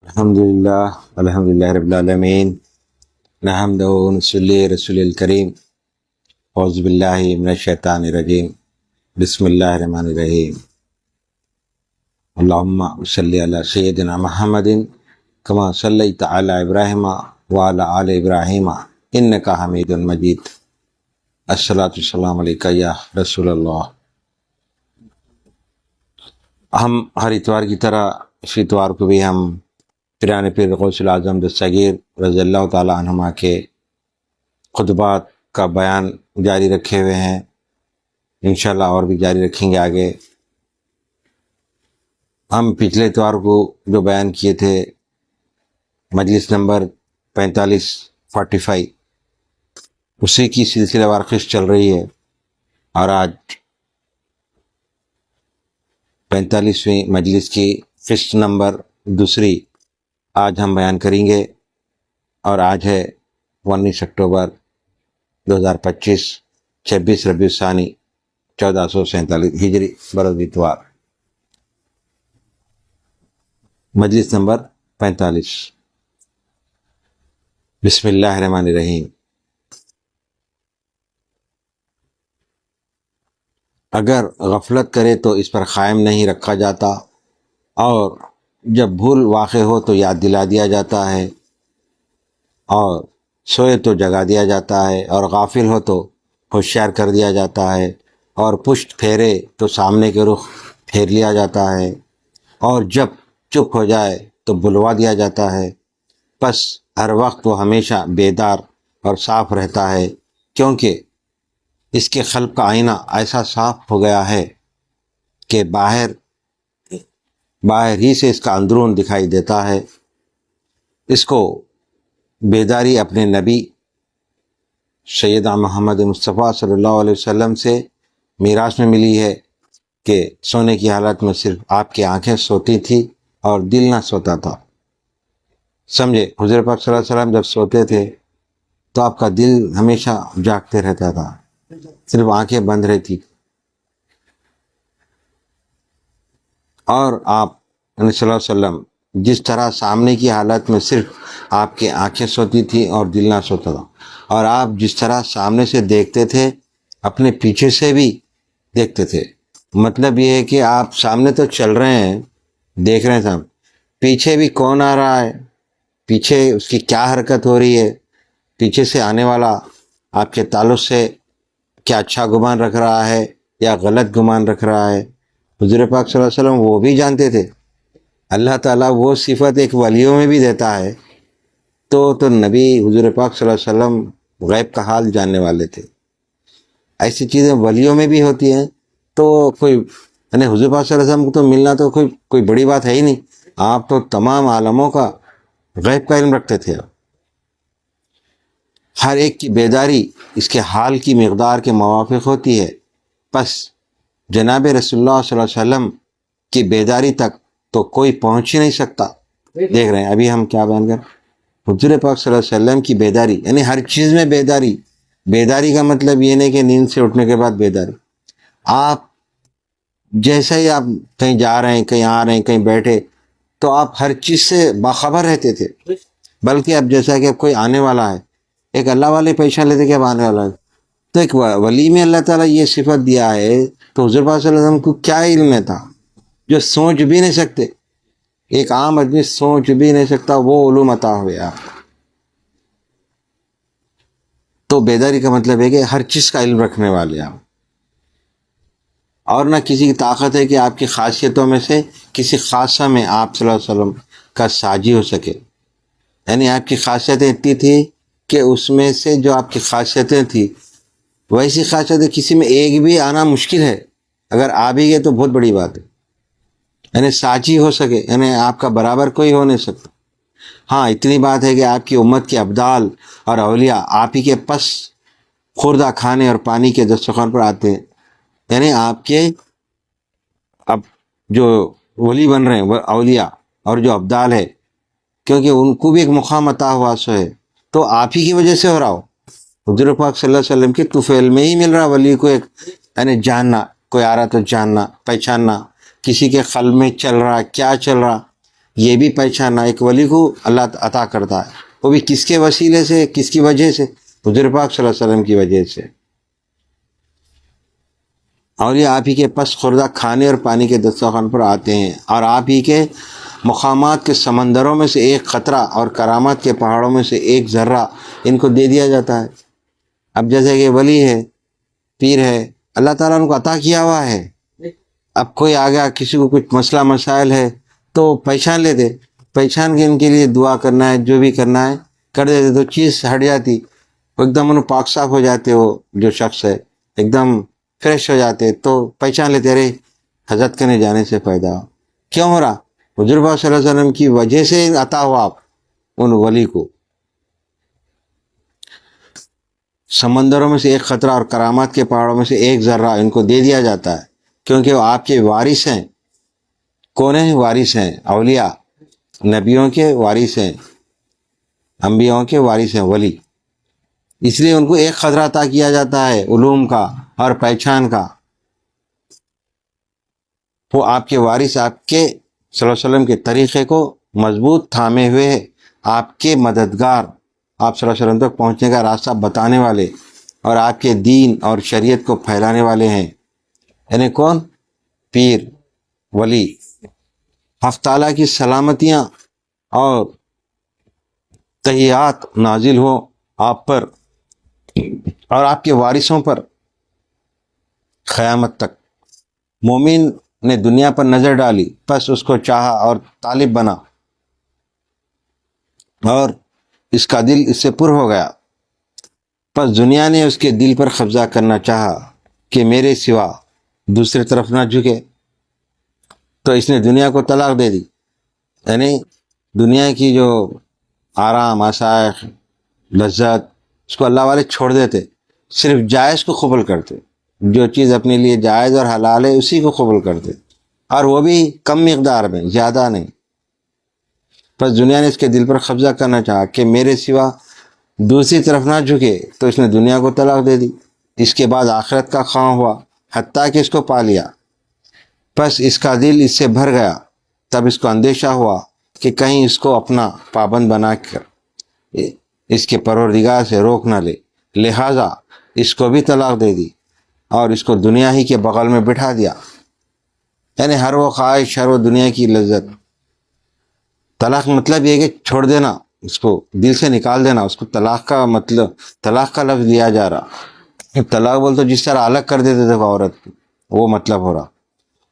الحمد للہ رب العالمین نحمدہ ونصلی رسول الکریم اعوذ باللہ من الشیطان الرجیم بسم اللہ الرحمن الرحیم اللہم صلی علی سیدنا محمد کما صلیت علی ابراہیم وعلی آل ابراہیم انکا حمید مجید الصلاۃ والسلام علیکہ یا رسول اللہ۔ ہم ہر اتوار کی طرح اس اتوار کو بھی ہم پیران پیر غوث العظم دستگیر رضی اللہ تعالیٰ عنہما کے خطبات کا بیان جاری رکھے ہوئے ہیں، انشاءاللہ اور بھی جاری رکھیں گے آگے۔ ہم پچھلے اتوار کو جو بیان کیے تھے مجلس نمبر 45 اسی کی سلسلہ وار قسط چل رہی ہے، اور آج 45ویں مجلس کی قسط نمبر دوسری آج ہم بیان کریں گے، اور آج ہے 19 اکتوبر 2025 26 ربیع الثانی 1447 ہجری برد اتوار، مجلس نمبر 45۔ بسم اللہ الرحمن الرحیم۔ اگر غفلت کرے تو اس پر قائم نہیں رکھا جاتا، اور جب بھول واقع ہو تو یاد دلا دیا جاتا ہے، اور سوئے تو جگا دیا جاتا ہے، اور غافل ہو تو ہوشیار کر دیا جاتا ہے، اور پشت پھیرے تو سامنے کے رخ پھیر لیا جاتا ہے، اور جب چپ ہو جائے تو بلوا دیا جاتا ہے۔ پس ہر وقت وہ ہمیشہ بیدار اور صاف رہتا ہے، کیونکہ اس کے قلب کا آئینہ ایسا صاف ہو گیا ہے کہ باہر ہی سے اس کا اندرون دکھائی دیتا ہے۔ اس کو بیداری اپنے نبی سیدنا محمد مصطفیٰ صلی اللہ علیہ وسلم سے میراث میں ملی ہے کہ سونے کی حالت میں صرف آپ کی آنکھیں سوتی تھی اور دل نہ سوتا تھا۔ سمجھے، حضور پاک صلی اللہ علیہ وسلم جب سوتے تھے تو آپ کا دل ہمیشہ جاگتے رہتا تھا، صرف آنکھیں بند رہتی، اور آپ صلی اللہ علیہ وسلم جس طرح سامنے کی حالت میں صرف آپ کی آنکھیں سوتی تھی اور دل نہ سوتا تھا، اور آپ جس طرح سامنے سے دیکھتے تھے اپنے پیچھے سے بھی دیکھتے تھے۔ مطلب یہ ہے کہ آپ سامنے تو چل رہے ہیں، دیکھ رہے ہیں سامنے، پیچھے بھی کون آ رہا ہے، پیچھے اس کی کیا حرکت ہو رہی ہے، پیچھے سے آنے والا آپ کے تعلق سے کیا اچھا گمان رکھ رہا ہے یا غلط گمان رکھ رہا ہے۔ حضور پاک صلی اللہ علیہ وسلم وہ بھی جانتے تھے۔ اللہ تعالیٰ وہ صفت ایک ولیوں میں بھی دیتا ہے، تو نبی حضور پاک صلی اللہ علیہ وسلم غیب کا حال جاننے والے تھے۔ ایسی چیزیں ولیوں میں بھی ہوتی ہیں، تو کوئی یعنی حضور پاک صلی اللہ علیہ وسلم کو تو ملنا تو کوئی بڑی بات ہے ہی نہیں، آپ تو تمام عالموں کا غیب کا علم رکھتے تھے۔ ہر ایک کی بیداری اس کے حال کی مقدار کے موافق ہوتی ہے، پس جناب رسول اللہ صلی اللہ علیہ وسلم کی بیداری تک تو کوئی پہنچ ہی نہیں سکتا۔ دیکھ رہے ہیں ابھی ہم کیا بیان کر، حضور پاک صلی اللہ علیہ وسلم کی بیداری یعنی ہر چیز میں بیداری کا مطلب یہ نہیں کہ نیند سے اٹھنے کے بعد بیداری، آپ جیسے ہی آپ کہیں جا رہے ہیں، کہیں آ رہے ہیں، کہیں بیٹھے، تو آپ ہر چیز سے باخبر رہتے تھے۔ بلکہ اب جیسا کہ اب کوئی آنے والا ہے، ایک اللہ والے پیشہ لیتے کہ اب آنے والا ہے، تو ایک ولی میں اللہ تعالیٰ یہ صفت دیا ہے، تو حضور پاک صلی اللہ علیہ وسلم کو کیا علم میں تھا جو سوچ بھی نہیں سکتے، ایک عام آدمی سوچ بھی نہیں سکتا، وہ علوم عطا ہوئے آپ۔ تو بیداری کا مطلب ہے کہ ہر چیز کا علم رکھنے والے آپ، اور نہ کسی کی طاقت ہے کہ آپ کی خاصیتوں میں سے کسی خاصہ میں آپ صلی اللہ علیہ وسلم کا ساجی ہو سکے۔ یعنی آپ کی خاصیتیں اتنی تھی کہ اس میں سے جو آپ کی خاصیتیں تھیں ویسی خاصیتیں کسی میں ایک بھی آنا مشکل ہے، اگر آ بھی گئے تو بہت بڑی بات ہے، یعنی ساجی ہو سکے، یعنی آپ کا برابر کوئی ہو نہیں سکتا۔ ہاں اتنی بات ہے کہ آپ کی امت کے ابدال اور اولیاء آپ ہی کے پس خوردہ کھانے اور پانی کے دسترخوان پر آتے ہیں، یعنی آپ کے اب جو ولی بن رہے ہیں وہ اولیاء اور جو ابدال ہے، کیونکہ ان کو بھی ایک مقام عطا ہوا سو ہے، تو آپ ہی کی وجہ سے ہو رہا ہو۔ حضور پاک صلی اللہ علیہ وسلم کے طفیل میں ہی مل رہا ولی کو ایک یعنی جاننا، کوئی آ رہا تو جاننا، پہچاننا، کسی کے قلب میں چل رہا کیا چل رہا، یہ بھی پہچان ایک ولی کو اللہ عطا کرتا ہے، وہ بھی کس کے وسیلے سے، کس کی وجہ سے؟ حضور پاک صلی اللہ علیہ وسلم کی وجہ سے۔ اور یہ آپ ہی کے پس خوردہ کھانے اور پانی کے دسترخوان پر آتے ہیں، اور آپ ہی کے مقامات کے سمندروں میں سے ایک قطرہ اور کرامات کے پہاڑوں میں سے ایک ذرہ ان کو دے دیا جاتا ہے۔ اب جیسے کہ ولی ہے، پیر ہے، اللہ تعالیٰ ان کو عطا کیا ہوا ہے۔ اب کوئی آ گیا، کسی کو کچھ مسئلہ مسائل ہے تو پہچان لیتے، پہچان کے ان کے لیے دعا کرنا ہے، جو بھی کرنا ہے کر دیتے، تو چیز ہٹ جاتی، وہ ایک دم انہوں پاک صاف ہو جاتے، وہ جو شخص ہے ایک دم فریش ہو جاتے، تو پہچان لیتے، ارے حضرت کے نہیں جانے سے فائدہ کیوں ہو رہا؟ حضور پاک صلی اللہ علیہ وسلم کی وجہ سے عطا ہوا آپ ان ولی کو۔ سمندروں میں سے ایک قطرہ اور کرامات کے پہاڑوں میں سے ایک ذرہ ان کو دے دیا جاتا ہے، کیونکہ وہ آپ کے وارث ہیں۔ کون ہیں وارث؟ ہیں اولیاء، نبیوں کے وارث ہیں، انبیاءوں کے وارث ہیں ولی، اس لیے ان کو ایک قطرہ عطا کیا جاتا ہے علوم کا اور پہچان کا۔ وہ آپ کے وارث، آپ کے صلی اللہ علیہ وسلم کے طریقے کو مضبوط تھامے ہوئے، آپ کے مددگار، آپ صلی اللہ علیہ وسلم تک پہنچنے کا راستہ بتانے والے، اور آپ کے دین اور شریعت کو پھیلانے والے ہیں۔ یعنی کون؟ پیر، ولی۔ حق تعالیٰ کی سلامتیاں اور تحیات نازل ہوں آپ پر اور آپ کے وارثوں پر قیامت تک۔ مومن نے دنیا پر نظر ڈالی، پس اس کو چاہا اور طالب بنا، اور اس کا دل اس سے پر ہو گیا، پس دنیا نے اس کے دل پر قبضہ کرنا چاہا کہ میرے سوا دوسری طرف نہ جھکے، تو اس نے دنیا کو طلاق دے دی۔ یعنی دنیا کی جو آرام، آسائش، لذت، اس کو اللہ والے چھوڑ دیتے، صرف جائز کو قبول کرتے، جو چیز اپنے لیے جائز اور حلال ہے اسی کو قبول کرتے، اور وہ بھی کم مقدار میں، زیادہ نہیں۔ پس دنیا نے اس کے دل پر قبضہ کرنا چاہا کہ میرے سوا دوسری طرف نہ جھکے، تو اس نے دنیا کو طلاق دے دی۔ اس کے بعد آخرت کا خواہاں ہوا، حتیٰ کہ اس کو پا لیا، پس اس کا دل اس سے بھر گیا۔ تب اس کو اندیشہ ہوا کہ کہیں اس کو اپنا پابند بنا کر اس کے پروردگار سے روک نہ لے، لہٰذا اس کو بھی طلاق دے دی اور اس کو دنیا ہی کے بغل میں بٹھا دیا۔ یعنی ہر وہ خواہش، ہر وہ دنیا کی لذت۔ طلاق مطلب یہ کہ چھوڑ دینا، اس کو دل سے نکال دینا، اس کو طلاق کا مطلب، طلاق کا لفظ دیا جا رہا۔ طلاق بول تو جس طرح الگ کر دیتے تھے عورت، وہ مطلب ہو رہا،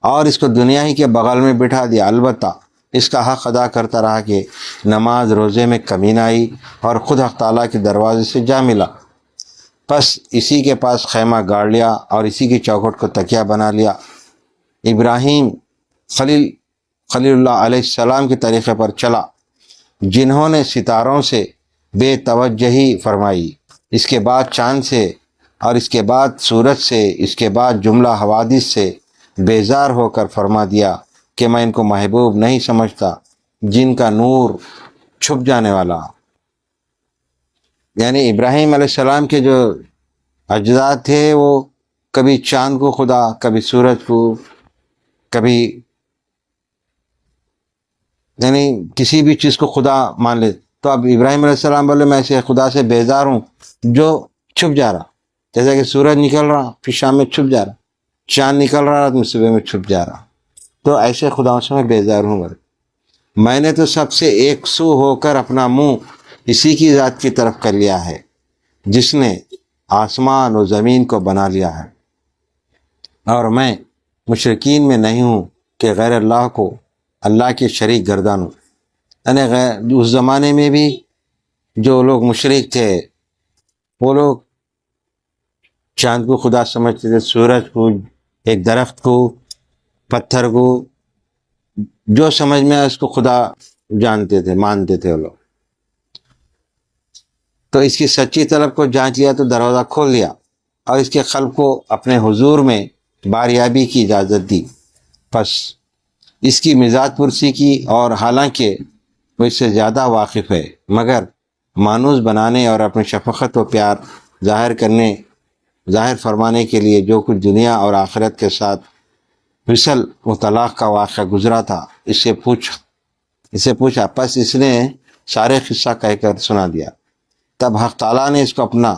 اور اس کو دنیا ہی کے بغل میں بٹھا دیا۔ البتہ اس کا حق ادا کرتا رہا کہ نماز روزے میں کمی نہ آئی، اور خود حق تعالیٰ کے دروازے سے جا ملا، پس اسی کے پاس خیمہ گاڑ لیا اور اسی کی چوکھٹ کو تکیہ بنا لیا۔ ابراہیم خلیل اللہ علیہ السلام کے طریقے پر چلا، جنہوں نے ستاروں سے بے توجہی فرمائی، اس کے بعد چاند سے، اور اس کے بعد سورج سے، اس کے بعد جملہ حوادث سے بیزار ہو کر فرما دیا کہ میں ان کو محبوب نہیں سمجھتا، جن کا نور چھپ جانے والا۔ یعنی ابراہیم علیہ السلام کے جو اجداد تھے، وہ کبھی چاند کو خدا، کبھی سورج کو، کبھی یعنی کسی بھی چیز کو خدا مان لے۔ تو اب ابراہیم علیہ السلام بولے میں ایسے خدا سے بیزار ہوں جو چھپ جا رہا، جیسا کہ سورج نکل رہا پھر شام میں چھپ جا رہا، چاند نکل رہا رات میں صبح میں چھپ جا رہا، تو ایسے خدا سے میں بیزار ہوں۔ میں نے تو سب سے ایک سو ہو کر اپنا منہ اسی کی ذات کی طرف کر لیا ہے جس نے آسمان و زمین کو بنا لیا ہے، اور میں مشرکین میں نہیں ہوں کہ غیر اللہ کو اللہ کے شریک گردانوں۔ یعنی اس زمانے میں بھی جو لوگ مشرک تھے، وہ لوگ چاند کو خدا سمجھتے تھے، سورج کو، ایک درخت کو، پتھر کو، جو سمجھ میں آئے اس کو خدا جانتے تھے، مانتے تھے وہ لوگ۔ تو اس کی سچی طلب کو جانچ لیا تو دروازہ کھول دیا، اور اس کے قلب کو اپنے حضور میں باریابی کی اجازت دی، پس اس کی مزاج پرسی کی، اور حالانکہ وہ اس سے زیادہ واقف ہے، مگر مانوس بنانے اور اپنی شفقت و پیار ظاہر فرمانے کے لیے جو کچھ دنیا اور آخرت کے ساتھ وصل و طلاق کا واقعہ گزرا تھا، اس سے پوچھ اسے پوچھا، پس اس نے سارے قصہ کہہ کر سنا دیا۔ تب حق تعالیٰ نے اس کو اپنا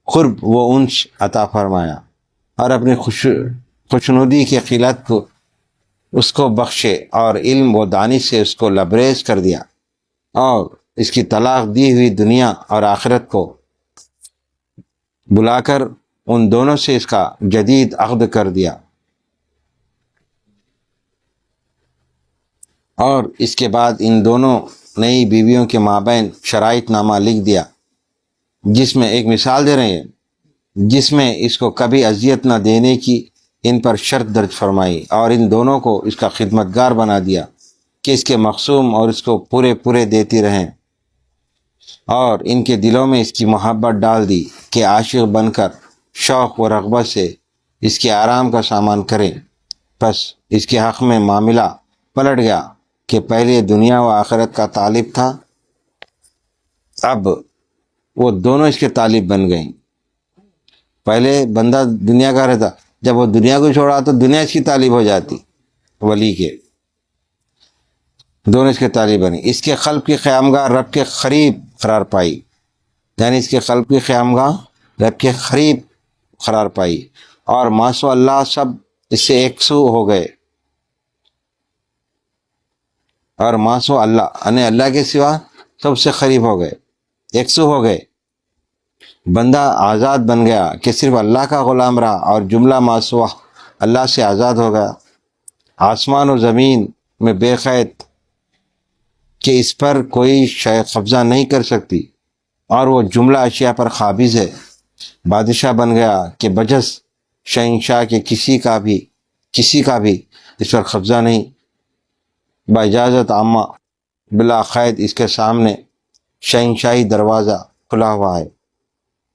قرب و انس عطا فرمایا اور اپنی خوشنودی کی قلت کو اس کو بخشے اور علم و دانش سے اس کو لبریز کر دیا، اور اس کی طلاق دی ہوئی دنیا اور آخرت کو بلا کر ان دونوں سے اس کا جدید عقد کر دیا، اور اس کے بعد ان دونوں نئی بیویوں کے مابین شرائط نامہ لکھ دیا، جس میں ایک مثال دے رہے ہیں، جس میں اس کو کبھی اذیت نہ دینے کی ان پر شرط درج فرمائی، اور ان دونوں کو اس کا خدمتگار بنا دیا کہ اس کے مخصوم اور اس کو پورے دیتی رہیں، اور ان کے دلوں میں اس کی محبت ڈال دی کہ عاشق بن کر شوق و رغبت سے اس کے آرام کا سامان کریں۔ پس اس کے حق میں معاملہ پلٹ گیا کہ پہلے دنیا و آخرت کا طالب تھا، اب وہ دونوں اس کے طالب بن گئیں۔ پہلے بندہ دنیا کا رہتا، جب وہ دنیا کو چھوڑا تو دنیا اس کی طالب ہو جاتی، ولی کے دونوں اس کے طالب بنی۔ اس کے قلب کی خیامگاہ رب کے قریب قرار پائی، یعنی اس کے قلب کی خیامگاہ رب کے قریب قرار پائی، اور ماسو اللہ سب اس سے ایک سو ہو گئے، اور ماسو اللہ یعنی اللہ کے سوا سب سے قریب ہو گئے، ایک سو ہو گئے۔ بندہ آزاد بن گیا کہ صرف اللہ کا غلام رہا، اور جملہ ماسوا اللہ سے آزاد ہو گیا۔ آسمان و زمین میں بے قید کہ اس پر کوئی شے قبضہ نہیں کر سکتی، اور وہ جملہ اشیاء پر قابض ہے۔ بادشاہ بن گیا کہ بجز شہنشاہ کے کسی کا بھی اس پر قبضہ نہیں، باجازت عامہ بلا قید اس کے سامنے شہنشاہی دروازہ کھلا ہوا ہے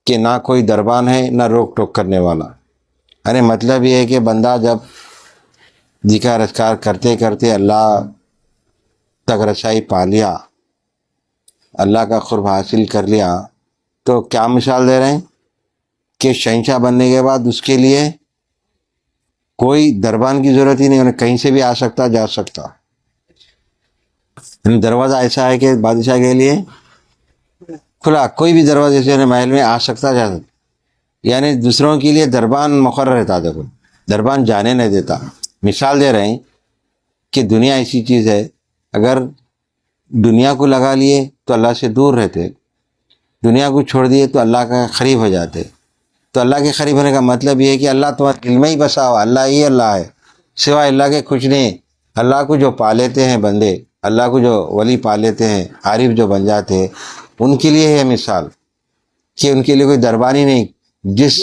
کہ نہ کوئی دربان ہے نہ روک ٹوک کرنے والا۔ یعنی مطلب یہ ہے کہ بندہ جب ذکر اذکار کرتے کرتے اللہ تک رسائی پا لیا، اللہ کا قرب حاصل کر لیا، تو کیا مثال دے رہے ہیں کہ شہنشاہ بننے کے بعد اس کے لیے کوئی دربان کی ضرورت ہی نہیں، انہیں کہیں سے بھی آ سکتا جا سکتا۔ دروازہ ایسا ہے کہ بادشاہ کے لیے کھلا، کوئی بھی دروازے سے محل میں آ سکتا جا سکتا، یعنی دوسروں کے لیے دربان مقرر رہتا تھا، کوئی دربان جانے نہیں دیتا۔ مثال دے رہے ہیں کہ دنیا ایسی چیز ہے، اگر دنیا کو لگا لیے تو اللہ سے دور رہتے، دنیا کو چھوڑ دیے تو اللہ کا قریب ہو جاتے۔ تو اللہ کے قریب ہونے کا مطلب یہ ہے کہ اللہ تمہارے دل میں ہی بسا ہوا، اللہ ہی اللہ ہے، سوائے اللہ کے کچھ نہیں۔ اللہ کو جو پا لیتے ہیں بندے، اللہ کو جو ولی پا لیتے ہیں، عارف جو بن جاتے ہیں، ان کے لیے ہے مثال کہ ان کے لیے کوئی دربانی نہیں، جس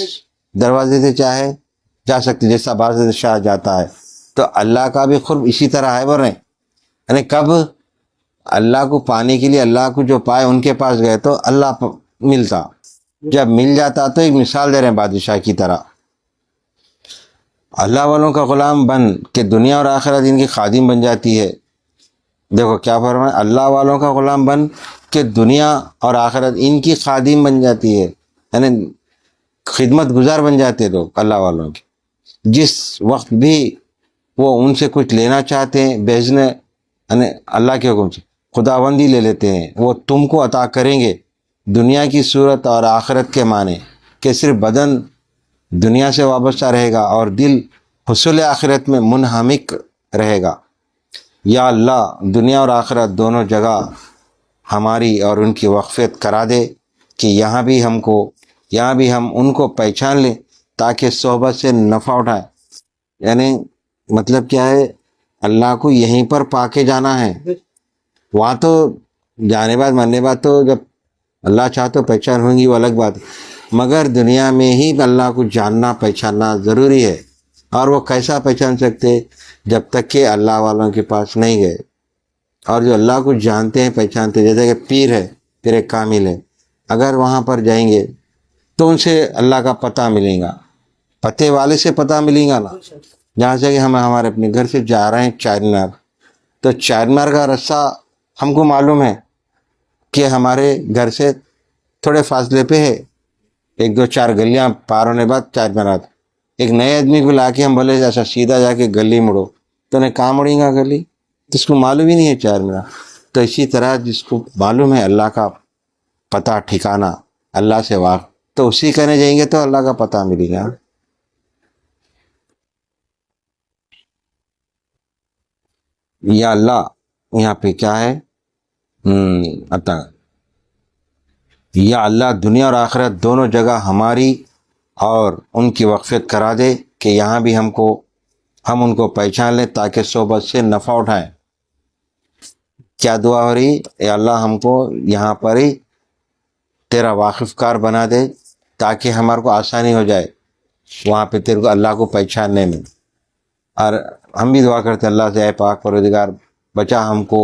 دروازے سے چاہے جا سکتے، جیسا بادشاہ جاتا ہے۔ تو اللہ کا بھی قرب اسی طرح ہے، بول رہے ہیں یعنی کب اللہ کو پانے کے لیے اللہ کو جو پائے ان کے پاس گئے تو اللہ ملتا، جب مل جاتا تو ایک مثال دے رہے ہیں بادشاہ کی طرح۔ اللہ والوں کا غلام بن کہ دنیا اور آخرت ان کی خادم بن جاتی ہے۔ دیکھو کیا فرمائے، اللہ والوں کا غلام بن کہ دنیا اور آخرت ان کی خادم بن جاتی ہے، یعنی خدمت گزار بن جاتے لوگ اللہ والوں کی۔ جس وقت بھی وہ ان سے کچھ لینا چاہتے ہیں بھیجنے، یعنی اللہ کے حکم سے خداوندی لے لیتے ہیں، وہ تم کو عطا کریں گے دنیا کی صورت اور آخرت کے معنی کہ صرف بدن دنیا سے وابستہ رہے گا اور دل حصول آخرت میں منہمک رہے گا۔ یا اللہ دنیا اور آخرت دونوں جگہ ہماری اور ان کی وقفیت کرا دے کہ یہاں بھی ہم ان کو پہچان لیں تاکہ صحبت سے نفع اٹھائیں۔ یعنی مطلب کیا ہے، اللہ کو یہیں پر پا کے جانا ہے، وہاں تو جانے بعد مرنے بعد تو جب اللہ چاہ تو پہچان ہوں گی وہ الگ بات ہے، مگر دنیا میں ہی اللہ کو جاننا پہچاننا ضروری ہے۔ اور وہ کیسا پہچان سکتے جب تک کہ اللہ والوں کے پاس نہیں گئے، اور جو اللہ کو جانتے ہیں پہچانتے، جیسے کہ پیر ہے، پیر کامل ہے، اگر وہاں پر جائیں گے تو ان سے اللہ کا پتہ ملے گا، پتے والے سے پتہ ملے گا نا۔ جہاں سے کہ ہم ہمارے اپنے گھر سے جا رہے ہیں چار مینار، تو چار مینار کا رستہ ہم کو معلوم ہے کہ ہمارے گھر سے تھوڑے فاصلے پہ ہے، ایک دو چار گلیاں پار ہونے بعد چار مینار۔ ایک نئے آدمی کو لا کے ہم بولے ایسا سیدھا جا کے گلی مڑو، تو انہیں کہاں مڑیں گا گلی، تو اس کو معلوم ہی نہیں ہے چار مینار۔ تو اسی طرح جس کو معلوم ہے اللہ کا پتہ ٹھکانہ اللہ سے واقف، تو اسی کہنے جائیں گے تو اللہ کا پتہ ملے گا۔ یا اللہ یہاں پہ کیا ہے، عطا، یا اللہ دنیا اور آخرت دونوں جگہ ہماری اور ان کی وقفیت کرا دے کہ یہاں بھی ہم ان کو پہچان لیں تاکہ صحبت سے نفع اٹھائیں۔ کیا دعا ہو رہی؟ اے اللہ ہم کو یہاں پر ہی تیرا واقف کار بنا دے تاکہ ہمارے کو آسانی ہو جائے وہاں پہ تیرے کو اللہ کو پہچاننے میں۔ اور ہم بھی دعا کرتے اللہ سے، اے پاک پروردگار بچا ہم کو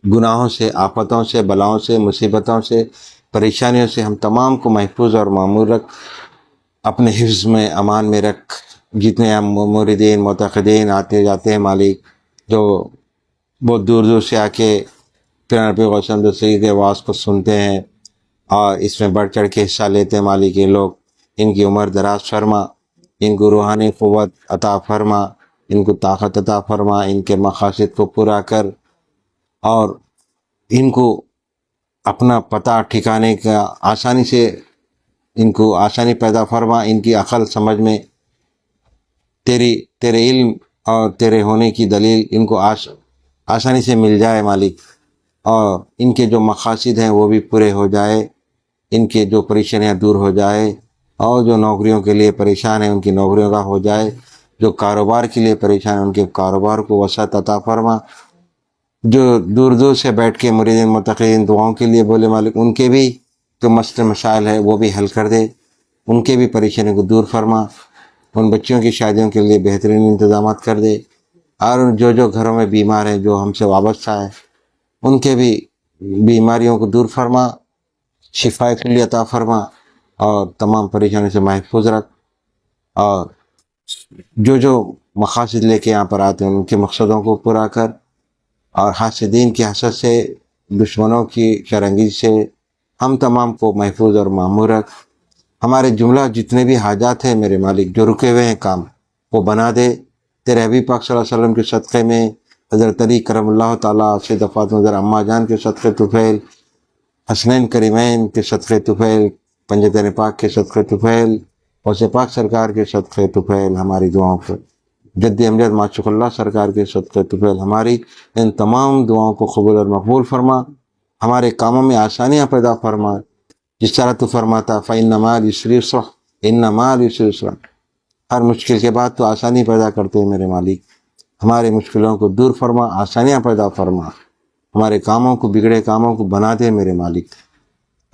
گناہوں سے، آفتوں سے، بلاؤں سے، مصیبتوں سے، پریشانیوں سے، ہم تمام کو محفوظ اور معمور رکھ، اپنے حفظ میں، امان میں رکھ۔ جتنے ہم موردین معتقدین آتے جاتے ہیں مالک، جو بہت دور دور سے آ کے پیارے نبی غوث سید کے آواز کو سنتے ہیں اور اس میں بڑھ چڑھ کے حصہ لیتے ہیں مالک، یہ لوگ ان کی عمر دراز فرما، ان کو روحانی قوت عطا فرما، ان کو طاقت عطا فرما، ان کے مقاصد کو پورا کر، اور ان کو اپنا پتہ ٹھکانے کا آسانی سے، ان کو آسانی پیدا فرما، ان کی عقل سمجھ میں تیرے علم اور تیرے ہونے کی دلیل ان کو آسانی سے مل جائے مالک، اور ان کے جو مقاصد ہیں وہ بھی پورے ہو جائے، ان کے جو پریشانیاں دور ہو جائے، اور جو نوکریوں کے لیے پریشان ہیں ان کی نوکریوں کا ہو جائے، جو کاروبار کے لیے پریشان ہیں ان کے کاروبار کو وسعت عطا فرما، جو دور دور سے بیٹھ کے مریدین متقین دعاؤں کے لیے بولے مالک، ان کے بھی جو مسئلے مسائل ہے وہ بھی حل کر دے، ان کے بھی پریشانی کو دور فرما، ان بچوں کی شادیوں کے لیے بہترین انتظامات کر دے، اور جو گھروں میں بیمار ہیں جو ہم سے وابستہ ہیں ان کے بھی بیماریوں کو دور فرما، شفا کلی عطا فرما، اور تمام پریشانی سے محفوظ رکھ، اور جو مقاصد لے کے یہاں پر آتے ہیں ان کے مقصدوں کو پورا کر، اور حاسدین کی حسد سے، دشمنوں کی شرنگی سے ہم تمام کو محفوظ اور معمور رکھ، ہمارے جملہ جتنے بھی حاجات ہیں میرے مالک جو رکے ہوئے ہیں کام وہ بنا دے، تیرے حبیب پاک صلی اللہ علیہ وسلم کے صدقے میں، حضرت علی کرم اللہ تعالیٰ سے دفعات نظر اماں جان کے صدقے طفیل، حسنین کریمین کے صدقے طفیل، پنجتین پاک کے صدقے طفیل، غوث پاک سرکار کے صدقے طفیل ہماری دعاؤں کو، جد امجد معشوق اللہ سرکار کے صدقے طفیل ہماری ان تمام دعاؤں کو قبول اور مقبول فرما، ہمارے کاموں میں آسانیاں پیدا فرما، جس طرح تو فرماتا فَإِنَّ مَعَ الْعُسْرِ يُسْرًا، إِنَّ مَعَ الْعُسْرِ يُسْرًا، ہر مشکل کے بعد تو آسانی پیدا کرتے ہیں میرے مالک، ہمارے مشکلوں کو دور فرما، آسانیاں پیدا فرما، ہمارے کاموں کو، بگڑے کاموں کو بنا دے میرے مالک،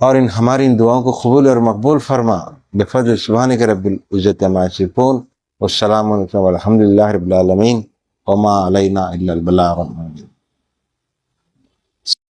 اور ہماری ان دعاؤں کو قبول اور مقبول فرما، بفضل سبحانک رب العزت عما یصفون، والسلام علیکم والحمد للہ رب العالمین، وما علینا الا البلاغ۔